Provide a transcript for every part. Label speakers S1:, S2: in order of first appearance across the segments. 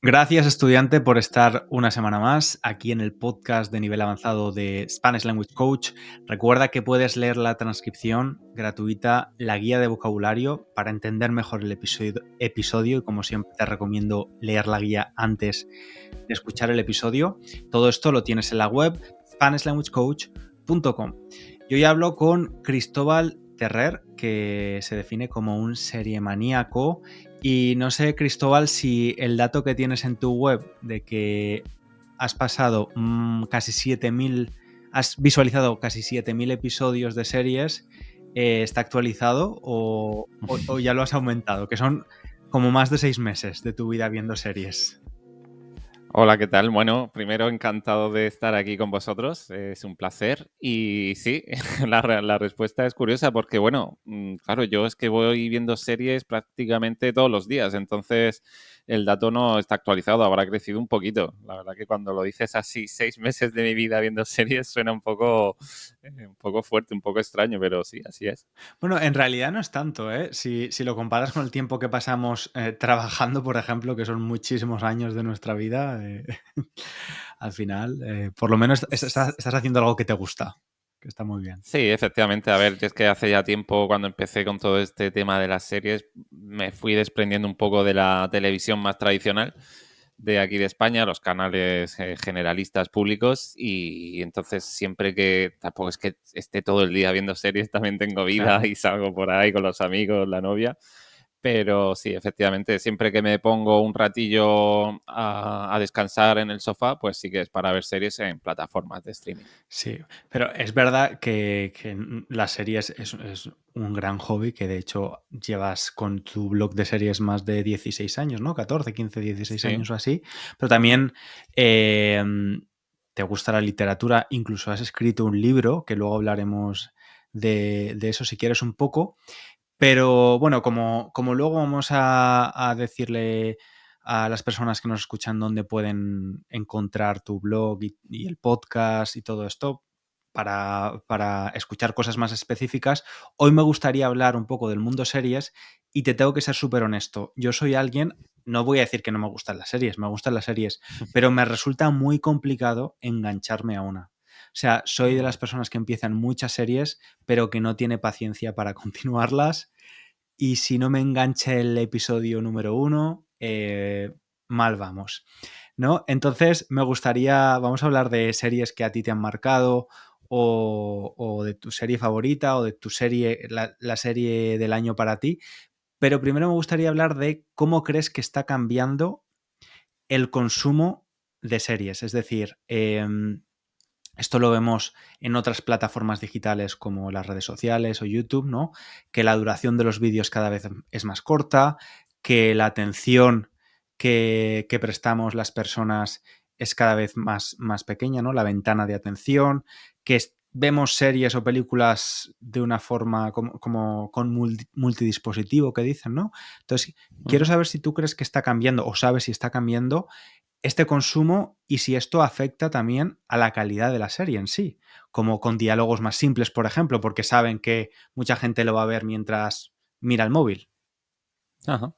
S1: Gracias, estudiante, por estar una semana más aquí en el podcast de nivel avanzado de Spanish Language Coach. Recuerda que puedes leer la transcripción gratuita, la guía de vocabulario para entender mejor el episodio y, como siempre, te recomiendo leer la guía antes de escuchar el episodio. Todo esto lo tienes en la web SpanishLanguageCoach.com. Yo hoy hablo con Cristóbal Terrer, que se define como un seriemaníaco. Y no sé, Cristóbal, si el dato que tienes en tu web de que has pasado casi 7.000, has visualizado casi 7.000 episodios de series, está actualizado o ya lo has aumentado, que son como más de 6 meses de tu vida viendo series.
S2: Hola, ¿qué tal? Bueno, primero encantado de estar aquí con vosotros, es un placer. Y sí, la respuesta es curiosa porque, bueno, claro, yo es que voy viendo series prácticamente todos los días, entonces el dato no está actualizado, habrá crecido un poquito. La verdad que cuando lo dices así, 6 meses de mi vida viendo series suena un poco fuerte, un poco extraño, pero sí, así es.
S1: Bueno, en realidad no es tanto, ¿eh? Si lo comparas con el tiempo que pasamos trabajando, por ejemplo, que son muchísimos años de nuestra vida, al final, por lo menos estás haciendo algo que te gusta, que está muy bien.
S2: Sí, efectivamente. A ver, yo es que hace ya tiempo, cuando empecé con todo este tema de las series, me fui desprendiendo un poco de la televisión más tradicional de aquí de España, los canales generalistas públicos, y entonces siempre que, tampoco es que esté todo el día viendo series, también tengo vida
S1: Claro.
S2: y salgo por ahí con los amigos, la novia. Pero sí, efectivamente, siempre que me pongo un ratillo a descansar en el sofá, pues sí que es para ver series en plataformas de streaming.
S1: Sí, pero es verdad que las series es un gran hobby, que de hecho llevas con tu blog de series más de 16 años, ¿no? 14, 15, 16
S2: Sí.
S1: años o así, pero también eh, te gusta la literatura, incluso has escrito un libro, que luego hablaremos de eso si quieres un poco, pero bueno, como luego vamos a decirle a las personas que nos escuchan dónde pueden encontrar tu blog y el podcast y todo esto para escuchar cosas más específicas, hoy me gustaría hablar un poco del mundo series y te tengo que ser súper honesto. Yo soy alguien, no voy a decir que no me gustan las series, pero me resulta muy complicado engancharme a una. O sea, soy de las
S2: Bueno.
S1: personas que empiezan muchas series, pero que no tiene paciencia para continuarlas. Y si no me engancha el episodio número uno, mal vamos, ¿no? Entonces, me gustaría, vamos a hablar de series que a ti te han marcado o de tu serie favorita o de tu serie, la serie del año para ti. Pero primero me gustaría hablar de cómo crees que está cambiando el consumo de series. Es decir, esto lo vemos en otras plataformas digitales como las redes sociales o YouTube, ¿no? Que la duración de los vídeos cada vez es más corta, que la atención que prestamos las personas es cada vez más pequeña, ¿no? La ventana de atención, que vemos series o películas de una forma como con multidispositivo que dicen, ¿no? Entonces, quiero
S2: Ujú.
S1: saber si tú crees que está cambiando o sabes si está cambiando este consumo y si esto afecta también a la calidad de la serie en sí, como con diálogos más simples, por ejemplo, porque saben que mucha gente lo va a ver mientras mira el móvil.
S2: Ajá.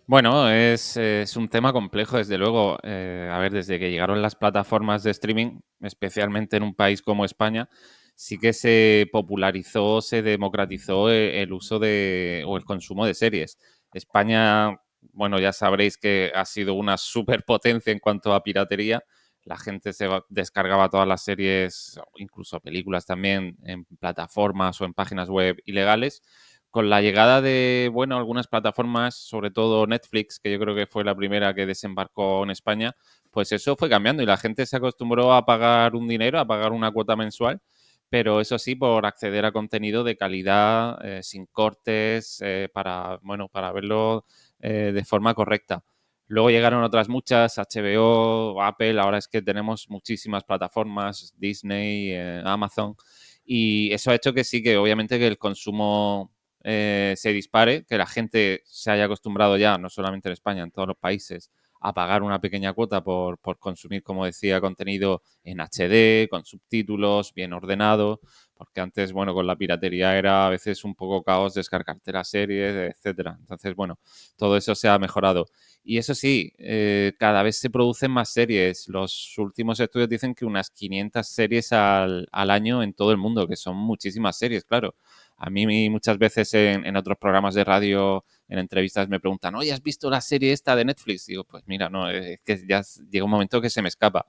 S2: Bueno, es un tema complejo, desde luego. A ver, desde que llegaron las plataformas de streaming, especialmente en un país como España, sí que se popularizó, se democratizó el uso o el consumo de series. España, bueno, ya sabréis que ha sido una superpotencia en cuanto a piratería. La gente descargaba todas las series, incluso películas también, en plataformas o en páginas web ilegales. Con la llegada de, bueno, algunas plataformas, sobre todo Netflix, que yo creo que fue la primera que desembarcó en España, pues eso fue cambiando y la gente se acostumbró a pagar un dinero, a pagar una cuota mensual, pero eso sí, por acceder a contenido de calidad, sin cortes, bueno, para verlo de forma correcta. Luego llegaron otras muchas, HBO, Apple, ahora es que tenemos muchísimas plataformas, Disney, Amazon, y eso ha hecho que sí, que obviamente que el consumo se dispare, que la gente se haya acostumbrado ya, no solamente en España, en todos los países, a pagar una pequeña cuota por consumir, como decía, contenido en HD, con subtítulos, bien ordenado, porque antes, bueno, con la piratería era a veces un poco caos descargarte las series, etcétera. Entonces, bueno, todo eso se ha mejorado. Y eso sí, cada vez se producen más series. Los últimos estudios dicen que unas 500 series al año en todo el mundo, que son muchísimas series, claro. A mí muchas veces en otros programas de radio, en entrevistas, me preguntan, oye, ¿has visto la serie esta de Netflix? Digo, pues mira, no, es que ya llega un momento que se me escapa.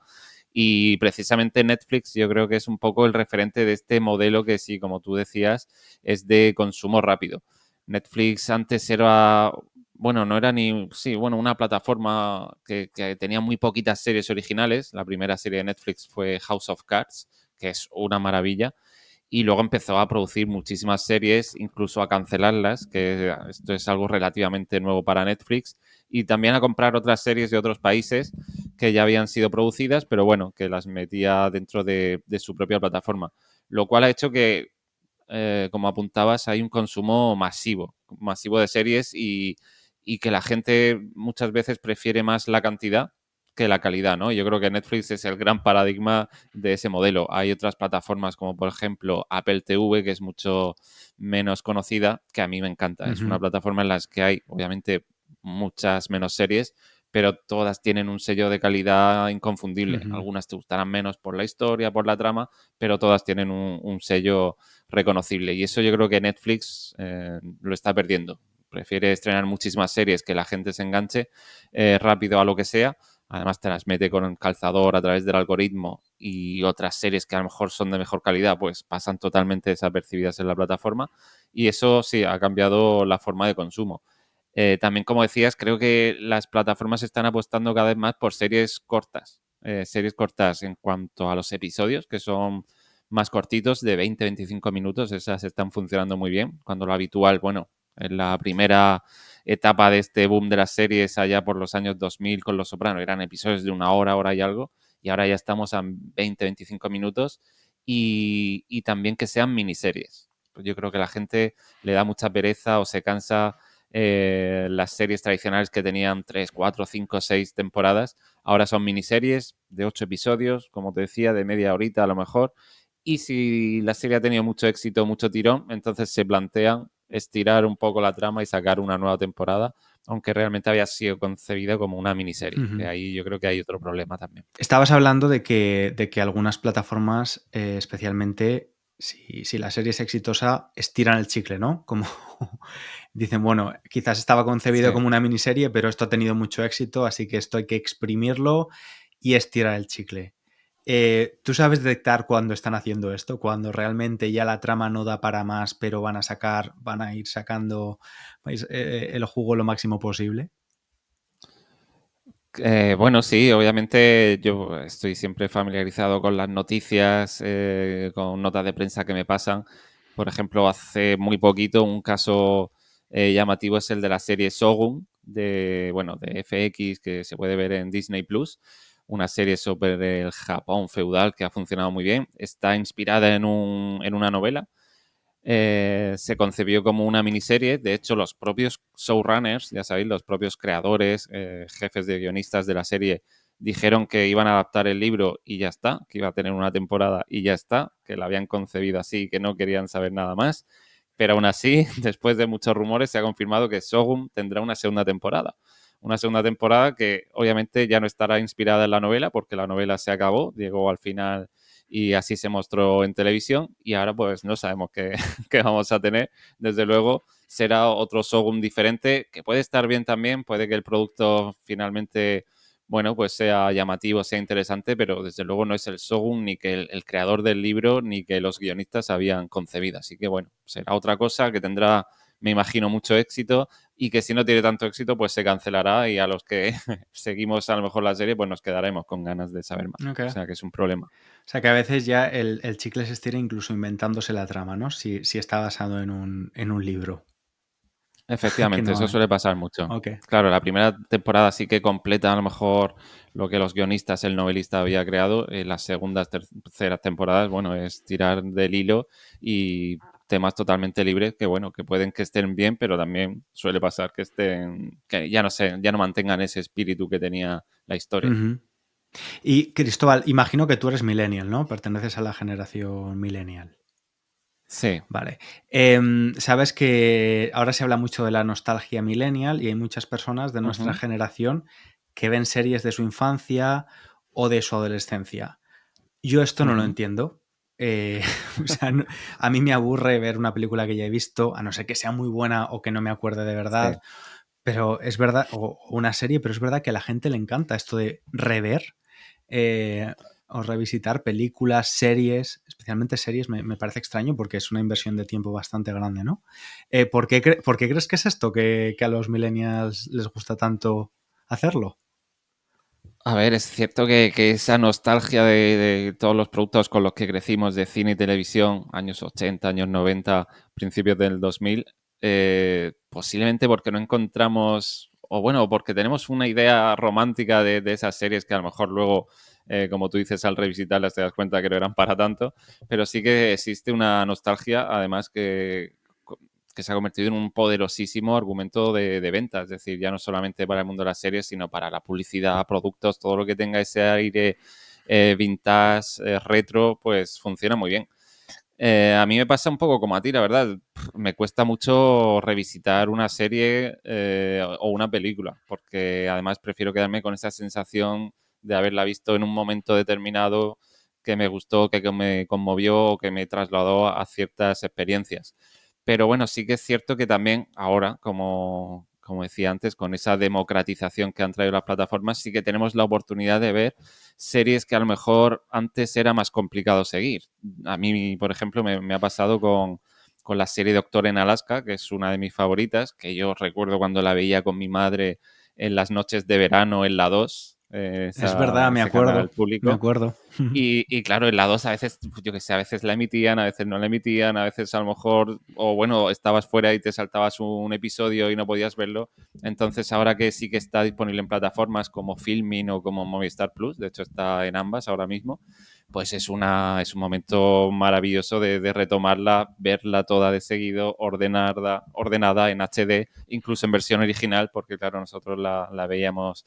S2: Y precisamente Netflix yo creo que es un poco el referente de este modelo que sí, como tú decías, es de consumo rápido. Netflix antes era, bueno, no era ni, sí, bueno, una plataforma que tenía muy poquitas series originales. La primera serie de Netflix fue House of Cards, que es una maravilla, y luego empezó a producir muchísimas series, incluso a cancelarlas, que esto es algo relativamente nuevo para Netflix, y también a comprar otras series de otros países que ya habían sido producidas, pero bueno, que las metía dentro de su propia plataforma. Lo cual ha hecho que, como apuntabas, hay un consumo masivo de series y que la gente muchas veces prefiere más la cantidad que la calidad, ¿no? Yo creo que Netflix es el gran paradigma de ese modelo. Hay otras plataformas como por ejemplo Apple TV, que es mucho menos conocida, que a mí me encanta. Es una
S1: Ujú,
S2: plataforma en la que hay, obviamente, muchas menos series, pero todas tienen un sello de calidad inconfundible.
S1: ujú,
S2: Algunas te gustarán menos por la historia, por la trama, pero todas tienen un sello reconocible. Y eso yo creo que Netflix lo está perdiendo. Prefiere estrenar muchísimas series que la gente se enganche rápido a lo que sea. Además te las mete con el calzador a través del algoritmo y otras series que a lo mejor son de mejor calidad, pues pasan totalmente desapercibidas en la plataforma. Y eso sí, ha cambiado la forma de consumo. También, como decías, creo que las plataformas están apostando cada vez más por series cortas en cuanto a los episodios, que son más cortitos, de 20-25 minutos. Esas están funcionando muy bien, cuando lo habitual, bueno, en la primera etapa de este boom de las series allá por los años 2000 con Los Soprano eran episodios de una hora y algo, y ahora ya estamos a 20-25 minutos y también que sean miniseries. Pues yo creo que la gente le da mucha pereza o se cansa las series tradicionales que tenían 3, 4, 5, 6 temporadas. Ahora son miniseries de 8 episodios, como te decía, de media horita a lo mejor. Y si la serie ha tenido mucho éxito, mucho tirón, entonces se plantean estirar un poco la trama y sacar una nueva temporada, aunque realmente había sido concebida como una miniserie. Que
S1: ujú.
S2: ahí yo creo que hay otro problema también.
S1: Estabas hablando de que algunas plataformas, especialmente si la serie es exitosa, estiran el chicle, ¿no? Como dicen, bueno, quizás estaba concebido
S2: Sí.
S1: como una miniserie, pero esto ha tenido mucho éxito, así que esto hay que exprimirlo y estirar el chicle. ¿Tú sabes detectar cuándo están haciendo esto? Cuando realmente ya la trama no da para más, pero van a ir sacando el jugo lo máximo posible.
S2: Bueno, sí, obviamente yo estoy siempre familiarizado con las noticias, con notas de prensa que me pasan. Por ejemplo, hace muy poquito un caso llamativo es el de la serie Shogun bueno, de FX que se puede ver en Disney Plus, una serie sobre el Japón feudal que ha funcionado muy bien. Está inspirada en una novela, se concebió como una miniserie. De hecho, los propios showrunners, ya sabéis, los propios creadores, jefes de guionistas de la serie, dijeron que iban a adaptar el libro y ya está, que iba a tener una temporada y ya está, que la habían concebido así, que no querían saber nada más. Pero aún así, después de muchos rumores, se ha confirmado que Shogun tendrá una segunda temporada. Una segunda temporada que obviamente ya no estará inspirada en la novela, porque la novela se acabó, llegó al final y así se mostró en televisión y ahora pues no sabemos qué, qué vamos a tener. Desde luego será otro Shogun diferente, que puede estar bien también, puede que el producto finalmente, bueno, pues sea llamativo, sea interesante, pero desde luego no es el Shogun ni que el creador del libro ni que los guionistas habían concebido. Así que bueno, será otra cosa que tendrá, me imagino, mucho éxito y que si no tiene tanto éxito, pues se cancelará y a los que seguimos a lo mejor la serie, pues nos quedaremos con ganas de saber más.
S1: Ok.
S2: O sea que es un problema.
S1: O sea, que a veces ya el chicle se estira incluso inventándose la trama, ¿no? Si está basado en un libro. Que
S2: Efectivamente,
S1: no
S2: eso
S1: hay.
S2: suele pasar mucho.
S1: Ok.
S2: Claro, la primera temporada sí que completa a lo mejor lo que los guionistas, el novelista había creado. En las segundas, terceras temporadas, bueno, es tirar del hilo y temas totalmente libres que, bueno, que pueden que estén bien, pero también suele pasar que ya no sé, ya no mantengan ese espíritu que tenía la historia.
S1: Ujú. Y Cristóbal, imagino que tú eres millennial, ¿no? Perteneces a la generación millennial.
S2: Sí.
S1: Vale. Sabes que ahora se habla mucho de la nostalgia millennial y hay muchas personas de nuestra
S2: Ujú.
S1: generación que ven series de su infancia o de su adolescencia. Yo esto no lo
S2: Ujú.
S1: entiendo. O sea, a mí me aburre ver una película que ya he visto, a no ser que sea muy buena o que no me acuerde de
S2: Sí.
S1: verdad. Pero es verdad, o una serie, pero es verdad que a la gente le encanta esto de rever eh, o revisitar películas, series, especialmente series, me parece extraño porque es una inversión de tiempo bastante grande, ¿no? ¿Por qué crees que es esto que a los millennials les gusta tanto hacerlo?
S2: A ver, es cierto que esa nostalgia de todos los productos con los que crecimos de cine y televisión, años 80, años 90, principios del 2000, posiblemente porque no encontramos, o bueno, porque tenemos una idea romántica de esas series que a lo mejor luego, como tú dices, al revisitarlas te das cuenta que no eran para tanto, pero sí que existe una nostalgia, además que se ha convertido en un poderosísimo argumento de venta. Es decir, ya no solamente para el mundo de las series, sino para la publicidad, productos, todo lo que tenga ese aire vintage, retro, pues funciona muy bien. A mí me pasa un poco como a ti, la verdad. Me cuesta mucho revisitar una serie o una película, porque además prefiero quedarme con esa sensación de haberla visto en un momento determinado que me gustó, que me conmovió, que me trasladó a ciertas experiencias. Pero bueno, sí que es cierto que también ahora, como decía antes, con esa democratización que han traído las plataformas, sí que tenemos la oportunidad de ver series que a lo mejor antes era más complicado seguir. A mí, por ejemplo, me ha pasado con la serie Doctor en Alaska, que es una de mis favoritas, que yo recuerdo cuando la veía con mi madre en las noches de verano en la 2,
S1: Es verdad,
S2: ese canal
S1: me
S2: público.
S1: acuerdo.
S2: Y claro, en la 2 a veces, pues, yo que sé, a veces la emitían, a veces no la emitían, a veces a lo mejor, o bueno, estabas fuera y te saltabas un episodio y no podías verlo. Entonces, ahora que sí que está disponible en plataformas como Filmin o como Movistar Plus, de hecho está en ambas ahora mismo, pues es un momento maravilloso de retomarla, verla toda de seguido, ordenada en HD, incluso en versión original, porque claro, nosotros la veíamos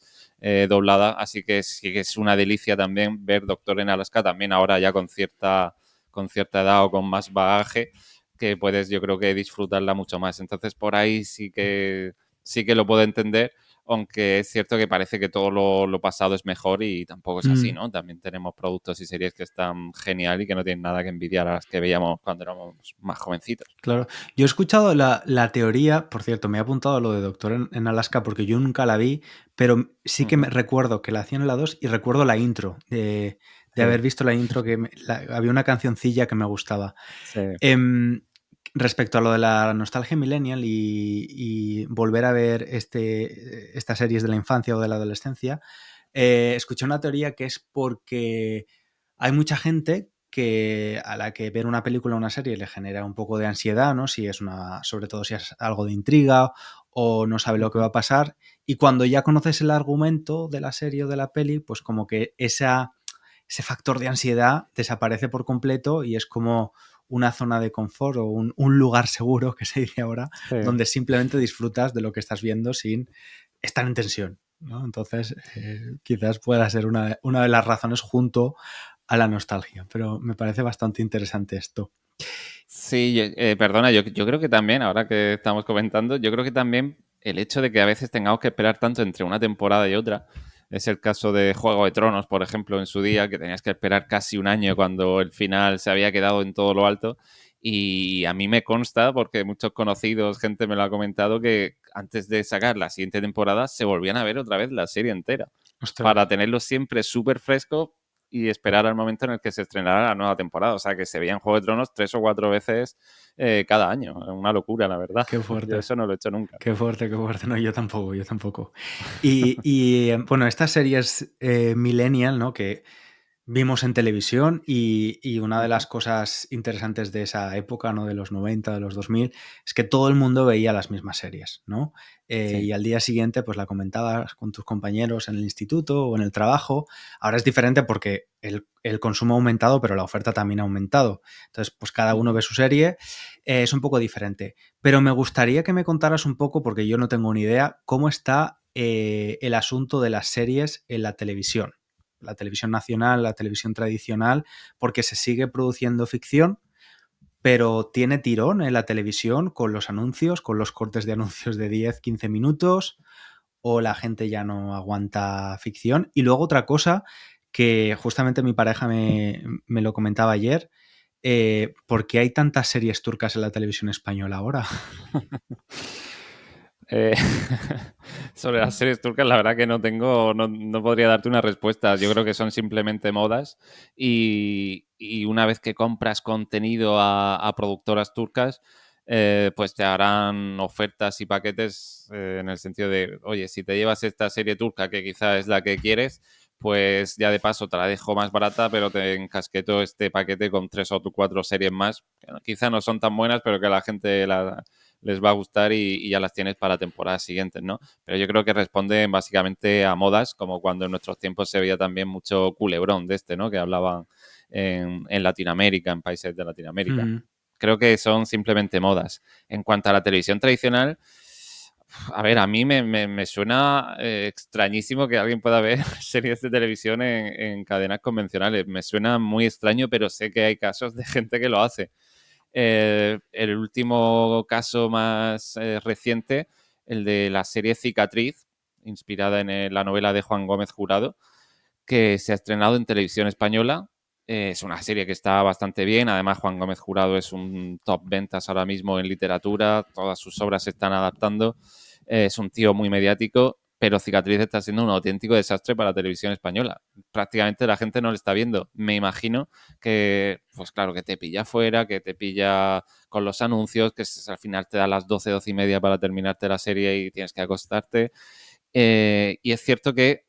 S2: doblada, así que sí que es una delicia también ver Doctor en Alaska, también ahora ya con cierta edad o con más bagaje, que puedes yo creo que disfrutarla mucho más. Entonces por ahí sí que lo puedo entender, aunque es cierto que parece que todo lo pasado es mejor y tampoco es así,
S1: Mm.
S2: ¿no? También tenemos productos y series que están genial y que no tienen nada que envidiar a las que veíamos cuando éramos más jovencitos.
S1: Claro. Yo he escuchado la teoría, por cierto, me he apuntado a lo de Doctor en Alaska porque yo nunca la vi, pero sí que me
S2: Ujú.
S1: recuerdo que la hacían en la 2 y recuerdo la intro, de
S2: Sí,
S1: haber visto la intro que había una cancioncilla que me gustaba.
S2: sí.
S1: Em, Respecto a lo de la nostalgia millennial y volver a ver estas series de la infancia o de la adolescencia, escuché una teoría que es porque hay mucha gente a la que ver una película o una serie le genera un poco de ansiedad, ¿no? Si es sobre todo si es algo de intriga o no sabe lo que va
S2: Ujú.
S1: a pasar. Y cuando ya conoces el argumento de la serie o de la peli, pues como que ese factor de ansiedad desaparece por completo y es como una zona de confort o un lugar seguro, que se dice ahora,
S2: Sí.
S1: donde simplemente disfrutas de lo que estás viendo sin estar en tensión, ¿no? Entonces, quizás pueda ser una de las razones junto a la nostalgia, pero me parece bastante interesante esto.
S2: Sí, perdona, yo creo que también, ahora que estamos comentando, yo creo que también el hecho de que a veces tengamos que esperar tanto entre una temporada y otra, es el caso de Juego de Tronos, por ejemplo, en su día, que tenías que esperar casi un año cuando el final se había quedado en todo lo alto. Y a mí me consta, porque muchos conocidos, gente me lo ha comentado, que antes de sacar la siguiente temporada se volvían a ver otra vez la serie entera,
S1: Ostras,
S2: para tenerlo siempre súper fresco y esperar al momento en el que se estrenara la nueva temporada. O sea, que se veían Juego de Tronos 3 o 4 veces cada año. Una locura, la verdad.
S1: qué
S2: Yo
S1: fuerte.
S2: eso no lo he hecho nunca.
S1: Qué fuerte, qué fuerte. No, yo tampoco, yo tampoco. Bueno, estas series millennial, ¿no? Que vimos en televisión y una de
S2: Ujú.
S1: las cosas interesantes de esa época, ¿no? De los 90, de los 2000, es que todo el mundo veía las mismas series, ¿no?
S2: Sí.
S1: Y al día siguiente, pues la comentabas con tus compañeros en el instituto o en el trabajo. Ahora es diferente porque el consumo ha aumentado, pero la oferta también ha aumentado. Entonces, pues cada uno
S2: Ujú.
S1: ve su serie. Es un poco diferente. Pero me gustaría que me contaras un poco, porque yo no tengo ni idea, cómo está el asunto de las series en la televisión nacional, la televisión tradicional, porque se sigue produciendo ficción, pero tiene tirón en la televisión con los anuncios, con los cortes de anuncios de 10, 15 minutos, o la gente ya no aguanta ficción. Y luego otra cosa que justamente mi pareja me lo comentaba ayer, ¿por qué hay tantas series turcas en la televisión española ahora?
S2: Eh, sobre las series turcas, la verdad que no podría darte una respuesta. Yo creo que son simplemente modas y una vez que compras contenido a productoras turcas, pues te harán ofertas y paquetes en el sentido de, oye, si te llevas esta serie turca que quizá es la que quieres, pues ya de paso te la dejo más barata, pero te encasqueto este paquete con 3 o 4 series más, que quizá no son tan buenas, pero que la gente les va a gustar y ya las tienes para temporadas siguientes, ¿no? Pero yo creo que responden básicamente a modas, como cuando en nuestros tiempos se veía también mucho culebrón de este, ¿no? Que hablaban en Latinoamérica, en países de Latinoamérica.
S1: Ujú.
S2: Creo que son simplemente modas. En cuanto a la televisión tradicional, a ver, a mí me suena extrañísimo que alguien pueda ver series de televisión en cadenas convencionales. Me suena muy extraño, pero sé que hay casos de gente que lo hace. El último caso más reciente, el de la serie Cicatriz, inspirada en la novela de Juan Gómez Jurado, que se ha estrenado en televisión española. Es una serie que está bastante bien. Además, Juan Gómez Jurado es un top ventas ahora mismo en literatura. Todas sus obras se están adaptando. Es un tío muy mediático, pero Cicatriz está siendo un auténtico desastre para la televisión española. Prácticamente la gente no lo está viendo. Me imagino que, pues claro, que te pilla fuera, que te pilla con los anuncios, que al final te da las 12, 12 y media para terminarte la serie y tienes que acostarte. Y es cierto que,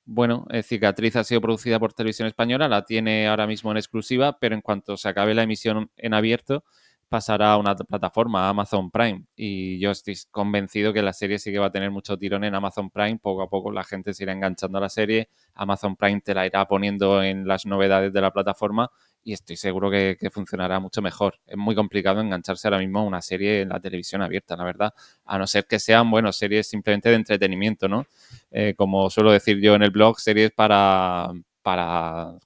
S2: bueno, Cicatriz ha sido producida por Televisión Española, la tiene ahora mismo en exclusiva, pero en cuanto se acabe la emisión en abierto, pasará a una plataforma, a Amazon Prime. Y yo estoy convencido que la serie sí que va a tener mucho tirón en Amazon Prime. Poco a poco la gente se irá enganchando a la serie. Amazon Prime te la irá poniendo en las novedades de la plataforma y estoy seguro que funcionará mucho mejor. Es muy complicado engancharse ahora mismo a una serie en la televisión abierta, la verdad. A no ser que sean, bueno, series simplemente de entretenimiento, ¿no? Como suelo decir yo en el blog, series para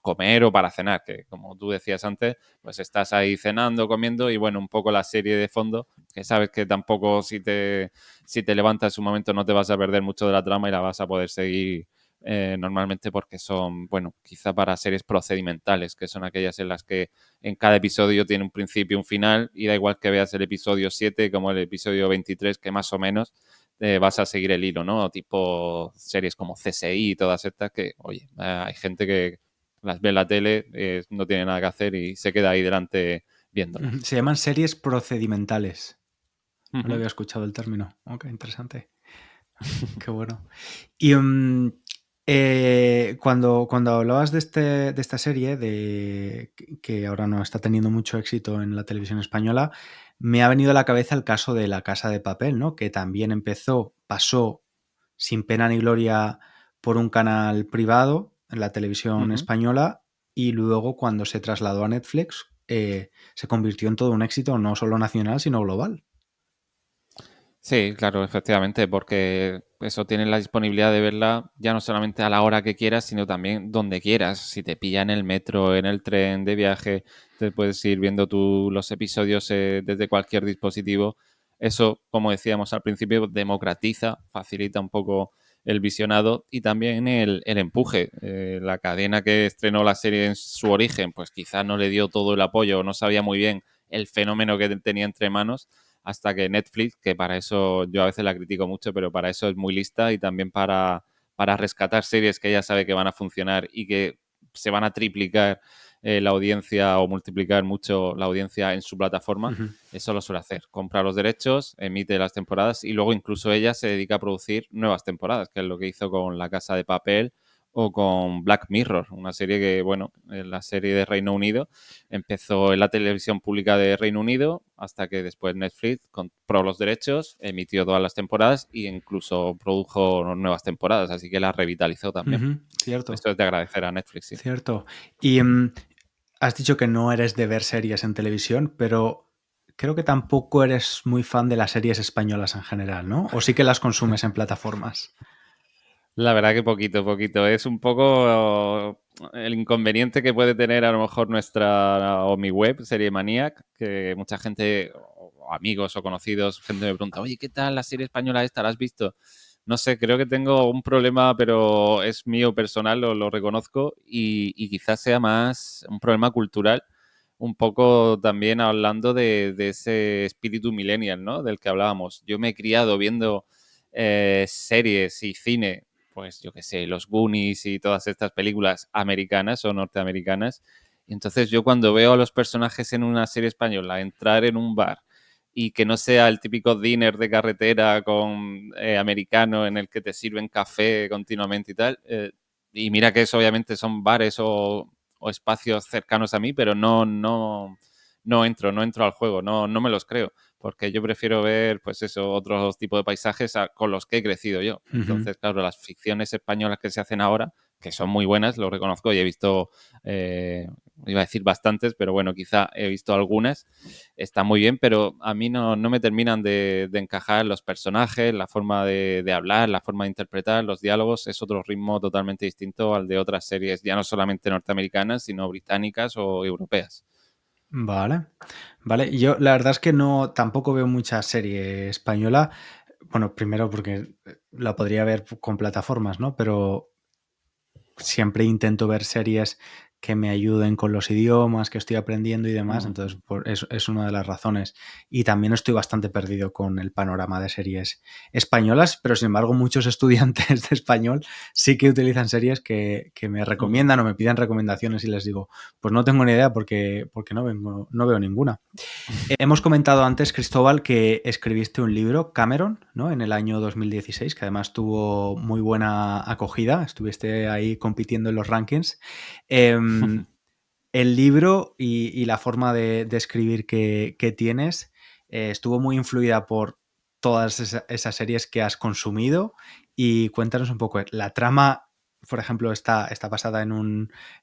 S2: comer o para cenar, que como tú decías antes, pues estás ahí cenando, comiendo y bueno, un poco la serie de fondo, que sabes que tampoco si te levantas un momento no te vas a perder mucho de la trama y la vas a poder seguir normalmente porque son, bueno, quizá para series procedimentales, que son aquellas en las que en cada episodio tiene un principio y un final y da igual que veas el episodio 7 como el episodio 23, que más o menos vas a seguir el hilo, ¿no? Tipo series como CSI y todas estas que, oye, hay gente que las ve en la tele, no tiene nada que hacer y se queda ahí delante viéndolas.
S1: Se llaman series procedimentales. No lo
S2: Ujú.
S1: había escuchado el término. Ok, interesante. Qué bueno. Y cuando hablabas de esta serie, que ahora no está teniendo mucho éxito en la televisión española, me ha venido a la cabeza el caso de La Casa de Papel, ¿no? Que también pasó sin pena ni gloria por un canal privado en la televisión
S2: Ujú.
S1: española y luego cuando se trasladó a Netflix se convirtió en todo un éxito no solo nacional, sino global.
S2: Sí, claro, efectivamente, porque eso tienes la disponibilidad de verla ya no solamente a la hora que quieras, sino también donde quieras. Si te pilla en el metro, en el tren de viaje, te puedes ir viendo tú los episodios desde cualquier dispositivo. Eso, como decíamos al principio, democratiza, facilita un poco el visionado y también el empuje. La cadena que estrenó la serie en su origen, pues quizás no le dio todo el apoyo o no sabía muy bien el fenómeno que tenía entre manos hasta que Netflix, que para eso yo a veces la critico mucho, pero para eso es muy lista y también para rescatar series que ella sabe que van a funcionar y que se van a triplicar la audiencia o multiplicar mucho la audiencia en su plataforma,
S1: Ujú.
S2: eso lo suele hacer. Compra los derechos, emite las temporadas y luego incluso ella se dedica a producir nuevas temporadas, que es lo que hizo con La Casa de Papel o con Black Mirror, una serie que, bueno, la serie de Reino Unido empezó en la televisión pública de Reino Unido hasta que después Netflix compró los derechos, emitió todas las temporadas e incluso produjo nuevas temporadas, así que la revitalizó también.
S1: Ujú, cierto,
S2: Esto es de agradecer a Netflix, sí.
S1: cierto. Y has dicho que no eres de ver series en televisión, pero creo que tampoco eres muy fan de las series españolas en general, ¿no? ¿O sí que las consumes en plataformas?
S2: La verdad que poquito, poquito. Es un poco el inconveniente que puede tener a lo mejor nuestra o mi web, Serie Maniac, que mucha gente, o amigos o conocidos, gente me pregunta, oye, ¿qué tal la serie española esta? ¿La has visto? No sé, creo que tengo un problema, pero es mío personal, lo reconozco, y quizás sea más un problema cultural, un poco también hablando de ese espíritu millennial, ¿no? Del que hablábamos. Yo me he criado viendo series y cine, pues yo qué sé, los Goonies y todas estas películas americanas o norteamericanas. Y entonces yo cuando veo a los personajes en una serie española entrar en un bar y que no sea el típico diner de carretera con americano en el que te sirven café continuamente y tal, y mira que eso obviamente son bares o espacios cercanos a mí, pero no entro al juego, no me los creo, porque yo prefiero ver, pues eso, otros tipos de paisajes con los que he crecido yo.
S1: Ujú,
S2: Entonces, claro, las ficciones españolas que se hacen ahora, que son muy buenas, lo reconozco y he visto, iba a decir bastantes, pero bueno, quizá he visto algunas, está muy bien, pero a mí no me terminan de encajar los personajes, la forma de hablar, la forma de interpretar, los diálogos, es otro ritmo totalmente distinto al de otras series, ya no solamente norteamericanas, sino británicas o europeas.
S1: vale, vale. Yo la verdad es que no, tampoco veo mucha serie española. Bueno, primero porque la podría ver con plataformas, ¿no? Pero siempre intento ver series que me ayuden con los idiomas que estoy aprendiendo y demás, entonces
S2: Ujú.
S1: es una de las razones. Y también estoy bastante perdido con el panorama de series españolas, pero sin embargo muchos estudiantes de español sí que utilizan series que me
S2: Ujú.
S1: recomiendan o me piden recomendaciones y les digo, pues no tengo ni idea porque no veo ninguna. Hemos comentado antes, Cristóbal, que escribiste un libro, Cameron, ¿no? En el año 2016, que además tuvo muy buena acogida. Estuviste ahí compitiendo en los rankings. Em, el libro y la forma de escribir que tienes estuvo muy influida por todas esas series que has consumido. Y cuéntanos un poco, la trama, por ejemplo, está basada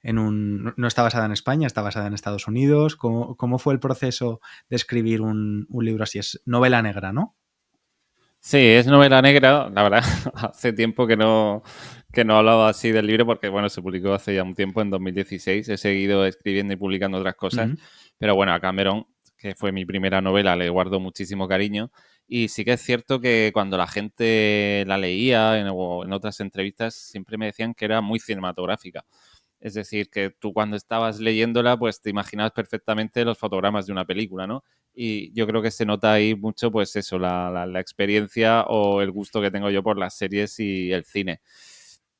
S1: no está basada en España, está basada en Estados Unidos. ¿Cómo fue el proceso de escribir un libro así? Es novela negra, ¿no?
S2: Sí, es novela negra, la verdad, hace tiempo que no hablaba así del libro porque, bueno, se publicó hace ya un tiempo, en 2016. He seguido escribiendo y publicando otras cosas,
S1: Ujú,
S2: pero bueno, a Cameron, que fue mi primera novela, le guardo muchísimo cariño. Y sí que es cierto que cuando la gente la leía o en otras entrevistas, siempre me decían que era muy cinematográfica. Es decir, que tú cuando estabas leyéndola, pues te imaginabas perfectamente los fotogramas de una película, ¿no? Y yo creo que se nota ahí mucho, pues eso, la experiencia o el gusto que tengo yo por las series y el cine.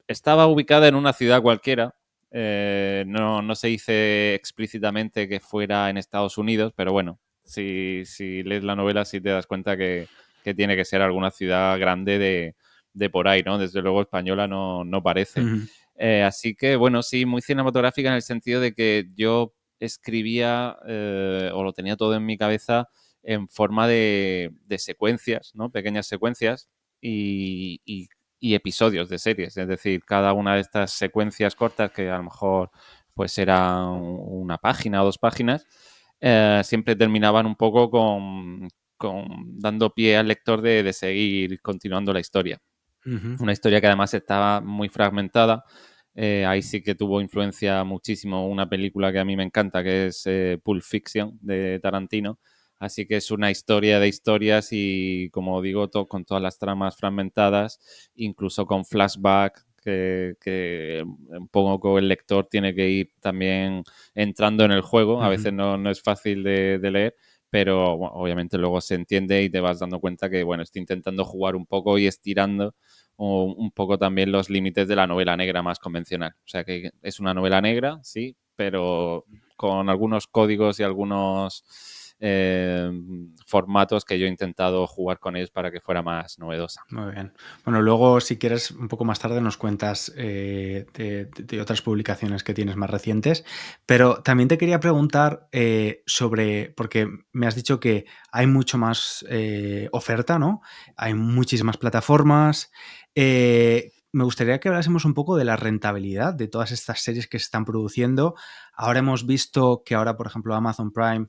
S2: Estaba ubicada en una ciudad cualquiera, no se dice explícitamente que fuera en Estados Unidos, pero bueno, si lees la novela sí te das cuenta que tiene que ser alguna ciudad grande de por ahí, ¿no? Desde luego española no parece.
S1: ujú,
S2: Así que, bueno, sí, muy cinematográfica en el sentido de que yo escribía o lo tenía todo en mi cabeza en forma de secuencias, ¿no? Pequeñas secuencias y episodios de series. Es decir, cada una de estas secuencias cortas, que a lo mejor pues eran una página o dos páginas, siempre terminaban un poco con dando pie al lector de seguir continuando la historia.
S1: ujú,
S2: Una historia que además estaba muy fragmentada. Ahí sí que tuvo influencia muchísimo una película que a mí me encanta, que es Pulp Fiction de Tarantino. Así que es una historia de historias y, como digo, con todas las tramas fragmentadas, incluso con flashback, que un poco el lector tiene que ir también entrando en el juego. A
S1: ujú,
S2: veces no es fácil de leer, pero bueno, obviamente luego se entiende y te vas dando cuenta que, bueno, estoy intentando jugar un poco y estirando un poco también los límites de la novela negra más convencional. O sea que es una novela negra, sí, pero con algunos códigos y algunos formatos que yo he intentado jugar con ellos para que fuera más novedosa.
S1: Muy bien. Bueno, luego, si quieres, un poco más tarde nos cuentas de otras publicaciones que tienes más recientes, pero también te quería preguntar sobre, porque me has dicho que hay mucho más oferta, ¿no? Hay muchísimas plataformas. Me gustaría que hablásemos un poco de la rentabilidad de todas estas series que se están produciendo. Ahora hemos visto que ahora, por ejemplo, Amazon Prime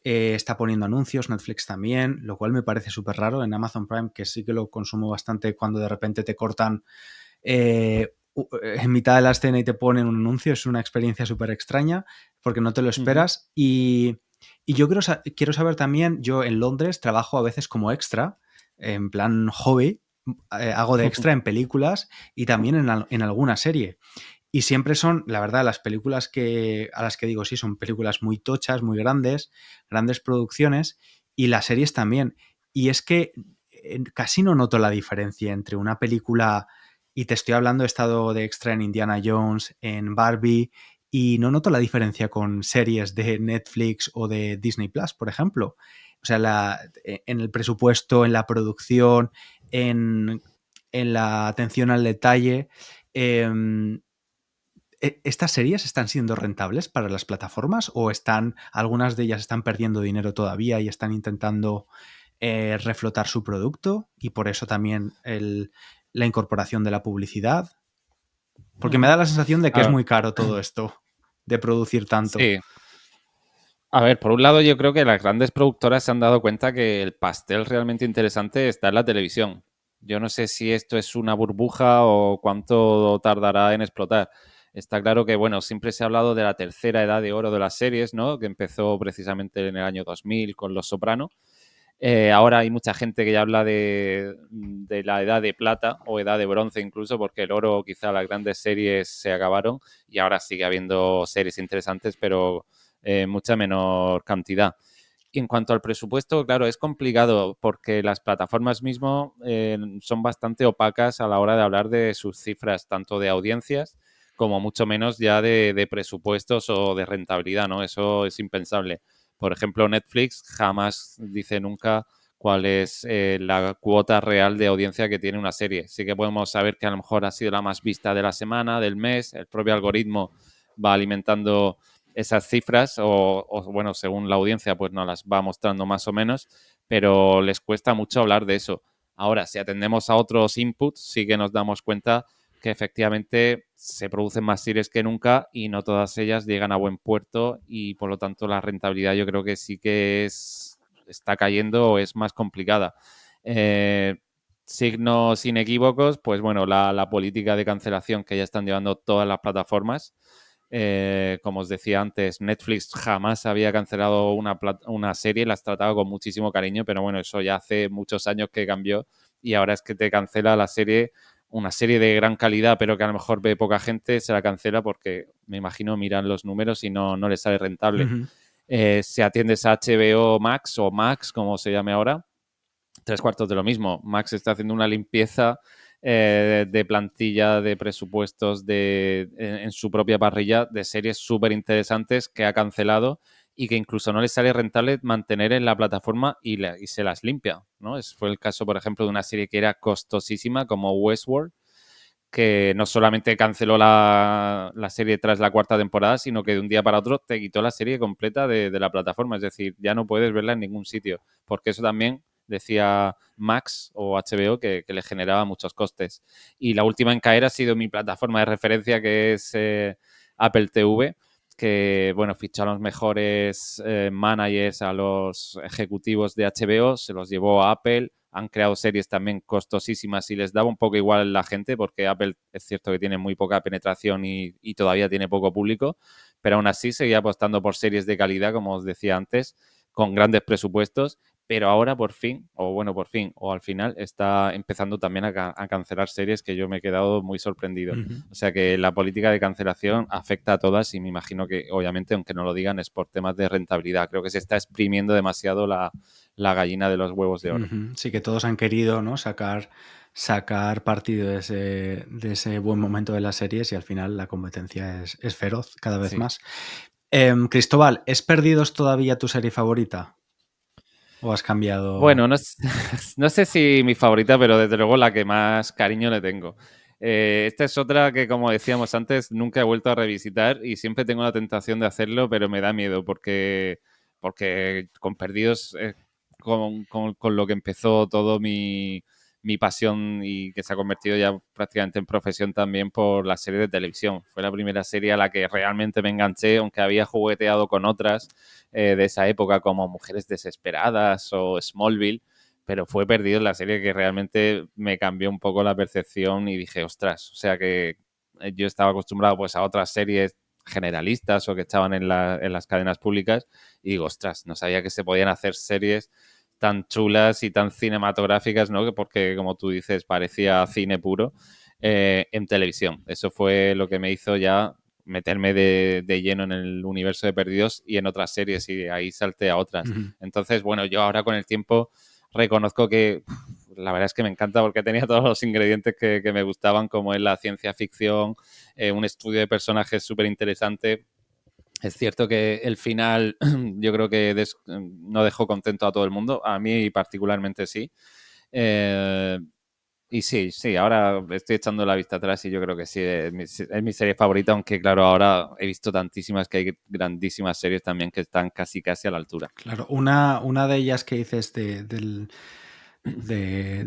S1: está poniendo anuncios, Netflix también, lo cual me parece súper raro en Amazon Prime, que sí que lo consumo bastante cuando de repente te cortan en mitad de la escena y te ponen un anuncio. Es una experiencia súper extraña porque no te lo
S2: Ujú.
S1: esperas. Y yo quiero saber también, yo en Londres trabajo a veces como extra, en plan hobby, hago de extra en películas y también en alguna serie. Y siempre son, la verdad, las películas a las que digo sí, son películas muy tochas, muy grandes, grandes producciones, y las series también. Y es que casi no noto la diferencia entre una película, y te estoy hablando, he estado de extra en Indiana Jones, en Barbie, y no noto la diferencia con series de Netflix o de Disney Plus, por ejemplo. O sea, en el presupuesto, en la producción, en, en la atención al detalle. em, ¿Estas series están siendo rentables para las plataformas o algunas de ellas están perdiendo dinero todavía y están intentando reflotar su producto y por eso también la incorporación de la publicidad? Porque me
S2: Ujú.
S1: da la sensación de que es
S2: A
S1: muy caro todo esto de producir tanto.
S2: Sí. A ver, por un lado yo creo que las grandes productoras se han dado cuenta que el pastel realmente interesante está en la televisión. Yo no sé si esto es una burbuja o cuánto tardará en explotar. Está claro que, bueno, siempre se ha hablado de la tercera edad de oro de las series, ¿no? Que empezó precisamente en el año 2000 con Los Soprano. Ahora hay mucha gente que ya habla de la edad de plata o edad de bronce incluso, porque el oro, quizá las grandes series se acabaron y ahora sigue habiendo series interesantes, pero mucha menor cantidad. Y en cuanto al presupuesto, claro, es complicado porque las plataformas mismo son bastante opacas a la hora de hablar de sus cifras, tanto de audiencias como mucho menos ya de presupuestos o de rentabilidad, ¿no? Eso es impensable. Por ejemplo, Netflix jamás dice nunca cuál es la cuota real de audiencia que tiene una serie. Sí que podemos saber que a lo mejor ha sido la más vista de la semana, del mes, el propio algoritmo va alimentando esas cifras bueno, según la audiencia, pues nos las va mostrando más o menos, pero les cuesta mucho hablar de eso. Ahora, si atendemos a otros inputs, sí que nos damos cuenta que efectivamente se producen más series que nunca y no todas ellas llegan a buen puerto y por lo tanto la rentabilidad yo creo que sí que está cayendo o es más complicada. Eh, Signos inequívocos, pues bueno, la política de cancelación que ya están llevando todas las plataformas. Como os decía antes, Netflix jamás había cancelado una serie, las trataba con muchísimo cariño, pero bueno, eso ya hace muchos años que cambió y ahora es que te cancela la serie, una serie de gran calidad, pero que a lo mejor ve poca gente, se la cancela porque me imagino miran los números y no les sale rentable.
S1: Ujú.
S2: Si atiendes a HBO Max o Max, como se llame ahora, tres cuartos de lo mismo. Max está haciendo una limpieza de plantilla, de presupuestos en su propia parrilla de series súper interesantes que ha cancelado y que incluso no le sale rentable mantener en la plataforma y se las limpia, ¿no? Fue el caso, por ejemplo, de una serie que era costosísima como Westworld, que no solamente canceló la serie tras la cuarta temporada, sino que de un día para otro te quitó la serie completa de la plataforma. Es decir, ya no puedes verla en ningún sitio, porque eso también decía Max o HBO que le generaba muchos costes. Y la última en caer ha sido mi plataforma de referencia, que es Apple TV, que bueno, fichó a los mejores managers, a los ejecutivos de HBO, se los llevó a Apple, han creado series también costosísimas y les daba un poco igual la gente, porque Apple es cierto que tiene muy poca penetración y todavía tiene poco público, pero aún así seguía apostando por series de calidad, como os decía antes, con grandes presupuestos, pero ahora por fin, o bueno, por fin, o al final, está empezando también a cancelar series que yo me he quedado muy sorprendido.
S1: Ujú.
S2: O sea que la política de cancelación afecta a todas y me imagino que, obviamente, aunque no lo digan, es por temas de rentabilidad. Creo que se está exprimiendo demasiado la gallina de los huevos de oro.
S1: Ujú. Sí, que todos han querido, ¿no? Sacar partido de ese buen momento de las series y al final la competencia es feroz cada vez
S2: Sí.
S1: más. Cristóbal, ¿es Perdidos todavía tu serie favorita? ¿O has cambiado?
S2: Bueno, no, no sé si mi favorita, pero desde luego la que más cariño le tengo. Esta es otra que, como decíamos antes, nunca he vuelto a revisitar y siempre tengo la tentación de hacerlo, pero me da miedo porque con Perdidos, con lo que empezó todo mi pasión y que se ha convertido ya prácticamente en profesión también por la serie de televisión. Fue la primera serie a la que realmente me enganché, aunque había jugueteado con otras de esa época como Mujeres Desesperadas o Smallville, pero fue Perdido en la serie que realmente me cambió un poco la percepción y dije, ostras, o sea que yo estaba acostumbrado pues a otras series generalistas o que estaban en las cadenas públicas y digo, ostras, no sabía que se podían hacer series tan chulas y tan cinematográficas, ¿no? Porque, como tú dices, parecía cine puro en televisión. Eso fue lo que me hizo ya meterme de lleno en el universo de Perdidos y en otras series y ahí salté a otras.
S1: Ujú.
S2: Entonces, bueno, yo ahora con el tiempo reconozco que la verdad es que me encanta porque tenía todos los ingredientes que me gustaban, como es la ciencia ficción, un estudio de personajes súper interesante. Es cierto que el final yo creo que no dejó contento a todo el mundo, a mí particularmente sí. Eh, y sí, sí, ahora estoy echando la vista atrás y yo creo que sí, es mi serie favorita, aunque claro, ahora he visto tantísimas que hay grandísimas series también que están casi casi a la altura.
S1: Claro, una de ellas que dices de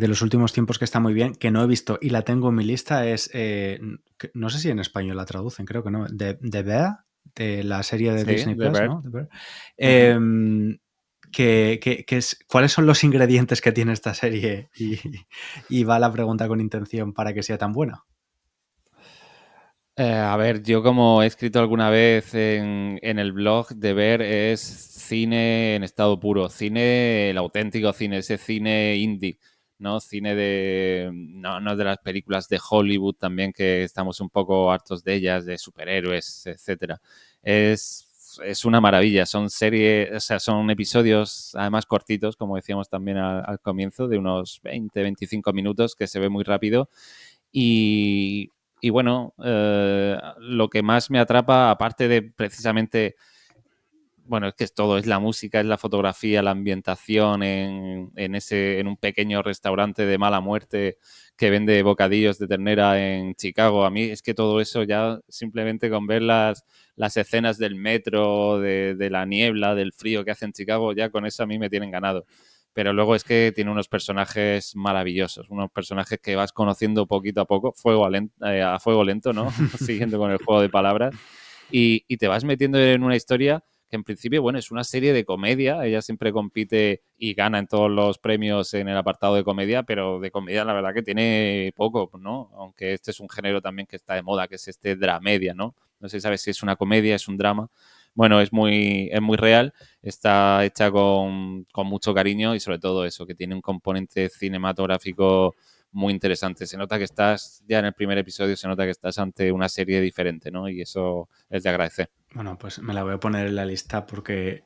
S1: los últimos tiempos que está muy bien, que no he visto y la tengo en mi lista, es, no sé si en español la traducen, creo que no, de Bear, de la serie de
S2: Sí,
S1: Disney
S2: The
S1: Plus,
S2: Bear.
S1: ¿no? The Bear.
S2: Ujú.
S1: ¿Cuáles son los ingredientes que tiene esta serie? Y va la pregunta con intención para que sea tan buena.
S2: A ver, yo como he escrito alguna vez en el blog, de ver es cine en estado puro, cine, el auténtico cine, ese cine indie, ¿no? Cine no de las películas de Hollywood también, que estamos un poco hartos de ellas, de superhéroes, etcétera. Es una maravilla, son series, o sea, son episodios además cortitos, como decíamos también al comienzo, de unos 20, 25 minutos, que se ve muy rápido y, y bueno, lo que más me atrapa, aparte de precisamente, bueno, es que es todo, es la música, es la fotografía, la ambientación en un pequeño restaurante de mala muerte que vende bocadillos de ternera en Chicago. A mí es que todo eso ya simplemente con ver las escenas del metro, de la niebla, del frío que hace en Chicago, ya con eso a mí me tienen ganado. Pero luego es que tiene unos personajes maravillosos, unos personajes que vas conociendo poquito a poco, a fuego lento, ¿no? Siguiendo con el juego de palabras. Y te vas metiendo en una historia que en principio, bueno, es una serie de comedia. Ella siempre compite y gana en todos los premios en el apartado de comedia, pero de comedia la verdad que tiene poco, ¿no? Aunque este es un género también que está de moda, que es este dramedia, ¿no? No sé si sabes si es una comedia, es un drama. Bueno, es muy real, está hecha con mucho cariño y sobre todo eso, que tiene un componente cinematográfico muy interesante. Se nota que estás, ya en el primer episodio, se nota que estás ante una serie diferente, ¿no? Y eso es de agradecer.
S1: Bueno, pues me la voy a poner en la lista porque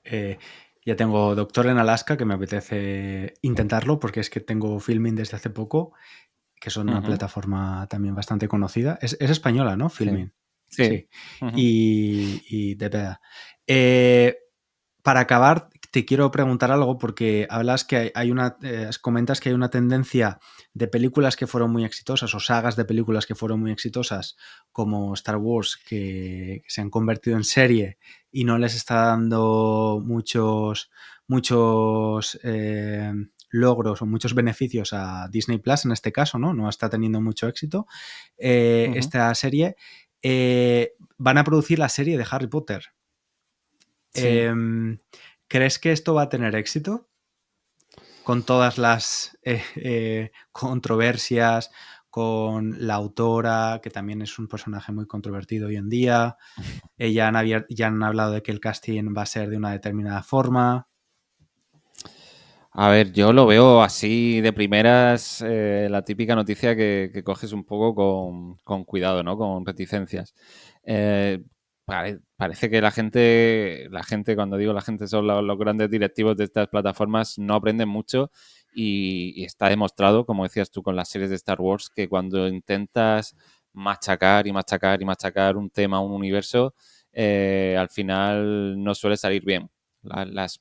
S1: ya tengo Doctor en Alaska, que me apetece intentarlo porque es que tengo Filmin desde hace poco, que son una
S2: Ujú.
S1: plataforma también bastante conocida. Es española, ¿no?
S2: Sí.
S1: Filmin.
S2: Sí.
S1: Sí.
S2: Ujú.
S1: Y de verdad. Eh, para acabar, te quiero preguntar algo porque hablas que hay una, comentas que hay una tendencia de películas que fueron muy exitosas o sagas de películas que fueron muy exitosas como Star Wars que se han convertido en serie y no les está dando muchos logros o muchos beneficios a Disney Plus en este caso, ¿no? No está teniendo mucho éxito
S2: Ujú.
S1: esta serie. Van a producir la serie de Harry Potter.
S2: Sí.
S1: ¿Crees que esto va a tener éxito? Con todas las controversias, con la autora, que también es un personaje muy controvertido hoy en día. Ya han hablado de que el casting va a ser de una determinada forma.
S2: A ver, yo lo veo así de primeras, la típica noticia que coges un poco con cuidado, ¿no? Con reticencias. Eh, parece que la gente, cuando digo la gente, son los grandes directivos de estas plataformas, no aprenden mucho y está demostrado, como decías tú con las series de Star Wars, que cuando intentas machacar y machacar y machacar un tema, un universo, al final no suele salir bien.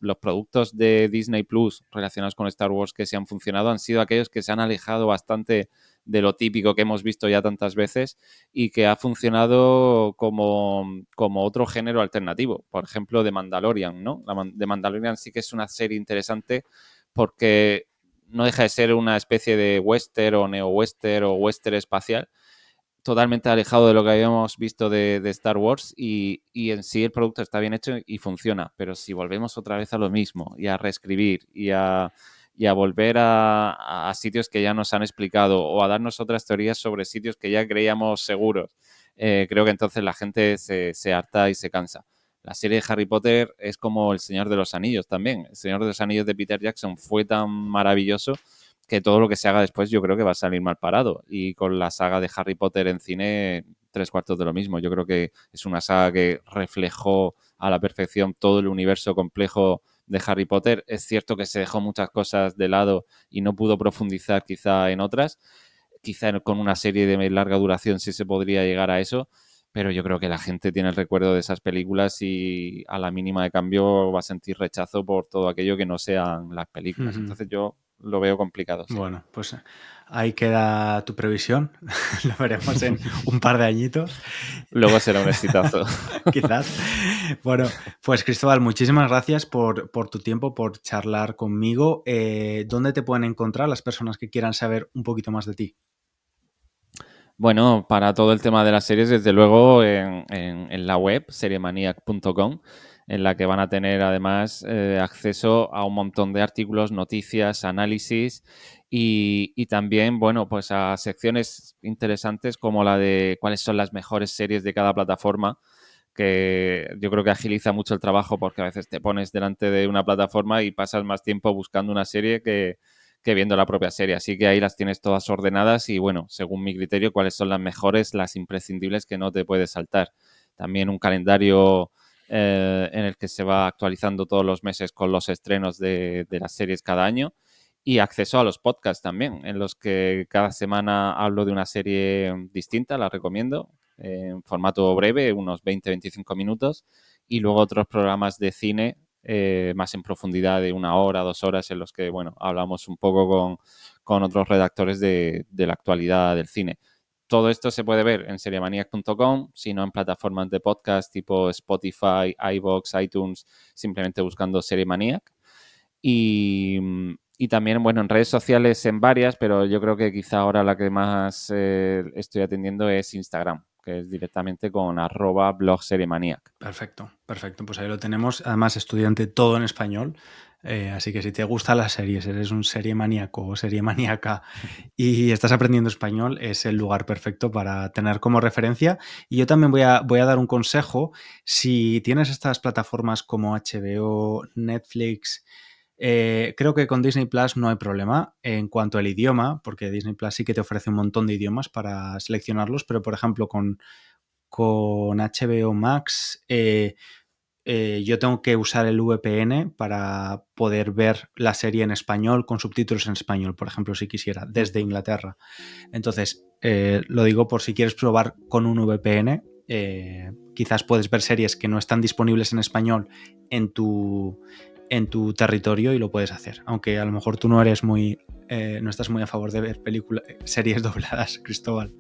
S2: Los productos de Disney Plus relacionados con Star Wars que se han funcionado han sido aquellos que se han alejado bastante de lo típico que hemos visto ya tantas veces y que ha funcionado como otro género alternativo. Por ejemplo, The Mandalorian, ¿no? The Mandalorian sí que es una serie interesante porque no deja de ser una especie de western o neo-western o western espacial, totalmente alejado de lo que habíamos visto de Star Wars y en sí el producto está bien hecho y funciona, pero si volvemos otra vez a lo mismo y a reescribir y a volver a sitios que ya nos han explicado o a darnos otras teorías sobre sitios que ya creíamos seguros, creo que entonces la gente se harta y se cansa. La serie de Harry Potter es como El Señor de los Anillos también. El Señor de los Anillos de Peter Jackson fue tan maravilloso que todo lo que se haga después yo creo que va a salir mal parado. Y con la saga de Harry Potter en cine, 3/4 de lo mismo. Yo creo que es una saga que reflejó a la perfección todo el universo complejo de Harry Potter. Es cierto que se dejó muchas cosas de lado y no pudo profundizar quizá en otras. Quizá con una serie de larga duración sí se podría llegar a eso, pero yo creo que la gente tiene el recuerdo de esas películas y a la mínima de cambio va a sentir rechazo por todo aquello que no sean las películas. Entonces yo lo veo complicado, sí.
S1: Bueno, pues ahí queda tu previsión. Lo veremos en un par de añitos.
S2: Luego será un exitazo.
S1: Quizás. Bueno, pues Cristóbal, muchísimas gracias por tu tiempo, por charlar conmigo. ¿Dónde te pueden encontrar las personas que quieran saber un poquito más de ti?
S2: Bueno, para todo el tema de las series, desde luego en la web, seriemaniac.com, en la que van a tener además acceso a un montón de artículos, noticias, análisis y también, bueno, pues a secciones interesantes como la de cuáles son las mejores series de cada plataforma, que yo creo que agiliza mucho el trabajo porque a veces te pones delante de una plataforma y pasas más tiempo buscando una serie que viendo la propia serie. Así que ahí las tienes todas ordenadas y, bueno, según mi criterio, cuáles son las mejores, las imprescindibles que no te puedes saltar. También un calendario en el que se va actualizando todos los meses con los estrenos de las series cada año y acceso a los podcasts también, en los que cada semana hablo de una serie distinta, la recomiendo, en formato breve, unos 20-25 minutos, y luego otros programas de cine más en profundidad de 1 hora, 2 horas, en los que, bueno, hablamos un poco con otros redactores de la actualidad del cine. Todo esto se puede ver en seriemaniac.com, sino en plataformas de podcast tipo Spotify, iVoox, iTunes, simplemente buscando Seriemaniac. Y también, bueno, en redes sociales en varias, pero yo creo que quizá ahora la que más estoy atendiendo es Instagram, que es directamente con @blogseriemaniac.
S1: Perfecto, perfecto. Pues ahí lo tenemos. Además, estudiante todo en español. Así que si te gustan las series, eres un serie maníaco o serie maníaca y estás aprendiendo español, es el lugar perfecto para tener como referencia. Y yo también voy a dar un consejo. Si tienes estas plataformas como HBO, Netflix, creo que con Disney Plus no hay problema en cuanto al idioma, porque Disney Plus sí que te ofrece un montón de idiomas para seleccionarlos, pero por ejemplo con HBO Max, yo tengo que usar el VPN para poder ver la serie en español con subtítulos en español, por ejemplo, si quisiera, desde Inglaterra. Entonces, lo digo por si quieres probar con un VPN. Quizás puedes ver series que no están disponibles en español en tu territorio y lo puedes hacer. Aunque a lo mejor tú no eres no estás muy a favor de ver series dobladas, Cristóbal.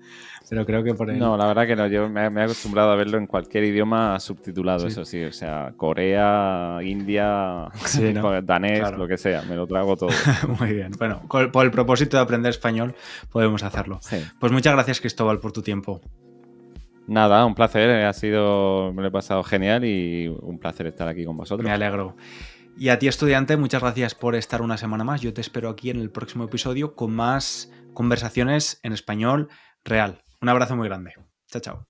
S1: Pero creo que por
S2: No, la verdad que no. Yo me he acostumbrado a verlo en cualquier idioma subtitulado,
S1: Sí.
S2: eso sí. O sea, Corea, India,
S1: Sí, ¿no?
S2: danés,
S1: Claro.
S2: lo que sea. Me lo trago todo.
S1: Muy bien. Bueno, por el propósito de aprender español podemos hacerlo.
S2: Sí.
S1: Pues muchas gracias, Cristóbal, por tu tiempo.
S2: Nada, un placer. Me lo he pasado genial y un placer estar aquí con vosotros.
S1: Me alegro. Y a ti, estudiante, muchas gracias por estar una semana más. Yo te espero aquí en el próximo episodio con más conversaciones en español real. Un abrazo muy grande. Chao, chao.